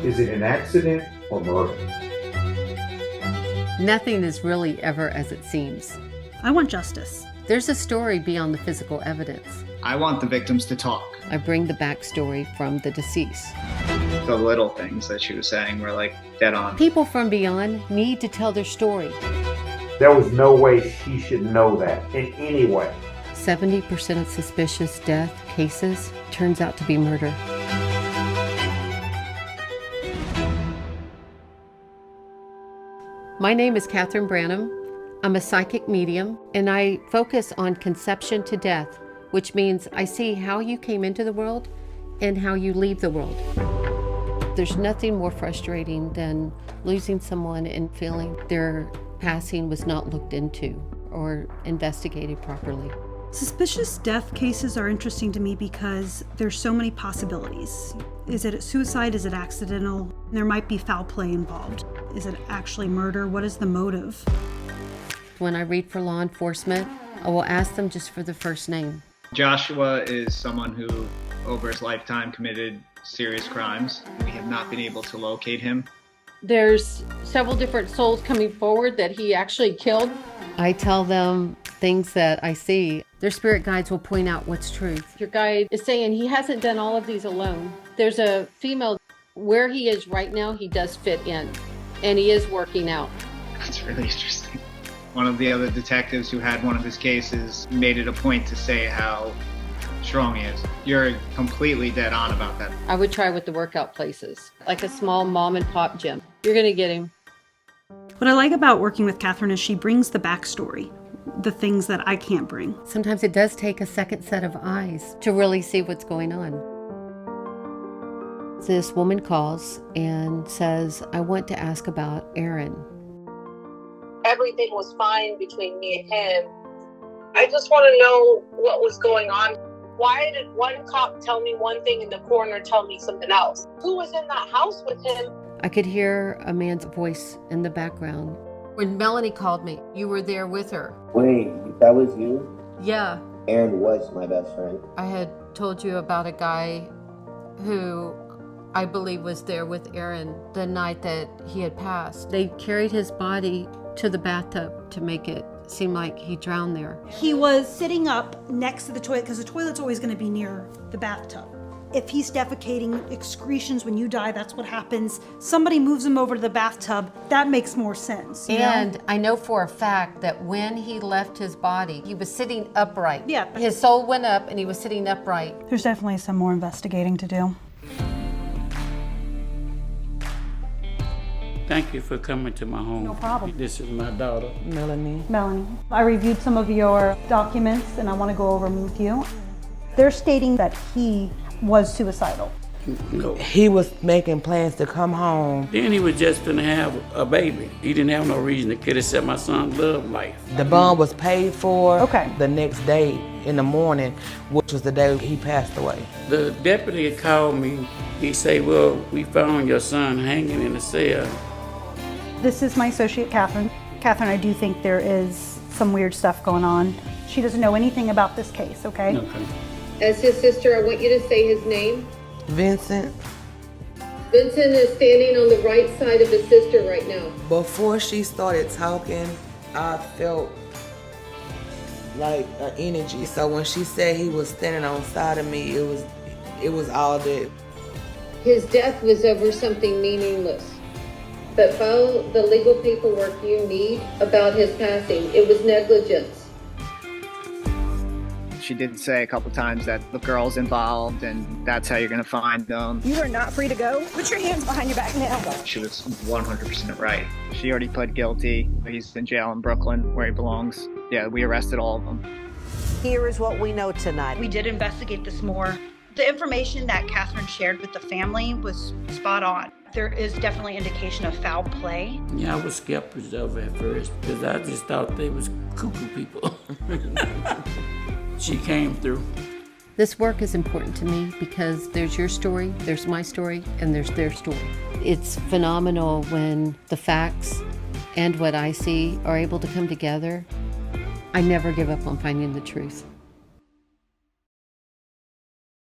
Is it an accident or murder? Nothing is really ever as it seems. I want justice. There's a story beyond the physical evidence. I want the victims to talk. I bring the backstory from the deceased. The little things that she was saying were like dead on. People from beyond need to tell their story. There was no way she should know that in any way. 70% of suspicious death cases turns out to be murder. My name is Katharine Branham. I'm a psychic medium, and I focus on conception to death, which means I see how you came into the world and how you leave the world. There's nothing more frustrating than losing someone and feeling their passing was not looked into or investigated properly. Suspicious death cases are interesting to me because there's so many possibilities. Is it a suicide? Is it accidental? There might be foul play involved. Is it actually murder? What is the motive? When I read for law enforcement, I will ask them just for the first name. Joshua is someone who, over his lifetime, committed serious crimes. We have not been able to locate him. There's several different souls coming forward that he actually killed. I tell them things that I see. Their spirit guides will point out what's truth. Your guide is saying he hasn't done all of these alone. There's a female. Where he is right now, he does fit in, and he is working out. That's really interesting. One of the other detectives who had one of his cases made it a point to say how strong he is. You're completely dead on about that. I would try with the workout places, like a small mom and pop gym. You're going to get him. What I like about working with Katharine is she brings the backstory, the things that I can't bring. Sometimes it does take a second set of eyes to really see what's going on. This woman calls and says, I want to ask about Aaron. Everything was fine between me and him. I just want to know what was going on. Why did one cop tell me one thing and the coroner tell me something else? Who was in that house with him? I could hear a man's voice in the background. When Melanie called me, you were there with her. Wait, that was you? Yeah. Aaron was my best friend. I had told you about a guy who I believe was there with Aaron the night that he had passed. They carried his body to the bathtub to make it seem like he drowned there. He was sitting up next to the toilet because the toilet's always going to be near the bathtub. If he's defecating excretions when you die, that's what happens. Somebody moves him over to the bathtub. That makes more sense. And I know for a fact that when he left his body, he was sitting upright. Yeah. His soul went up and he was sitting upright. There's definitely some more investigating to do. Thank you for coming to my home. No problem. This is my daughter, Melanie. Melanie, I reviewed some of your documents and I want to go over them with you. They're stating that he was suicidal. No. He was making plans to come home. Then he was just gonna have a baby. He didn't have no reason to kill except my son's love life. The bond was paid for. Okay. The next day in the morning, which was the day he passed away. The deputy called me. He said, well, we found your son hanging in the cell. This is my associate, Katharine. Katharine, I do think there is some weird stuff going on. She doesn't know anything about this case, okay? Okay. As his sister, I want you to say his name. Vincent, Vincent is standing on the right side of his sister right now. before she started talking, I felt like an energy. So when she said he was standing on side of me, it was all that. His death was over something meaningless. But follow the legal paperwork you need about his passing. It was negligence. She did say a couple times that the girl's involved and that's how you're going to find them. You are not free to go. Put your hands behind your back now. She was 100% right. She already pled guilty. He's in jail in Brooklyn where he belongs. Yeah, we arrested all of them. Here is what we know tonight. We did investigate this more. The information that Katharine shared with the family was spot on. There is definitely indication of foul play. Yeah, I was skeptical of it at first because I just thought they was cuckoo people. She came through. This work is important to me because there's your story, there's my story, and there's their story. It's phenomenal when the facts and what I see are able to come together. I never give up on finding the truth.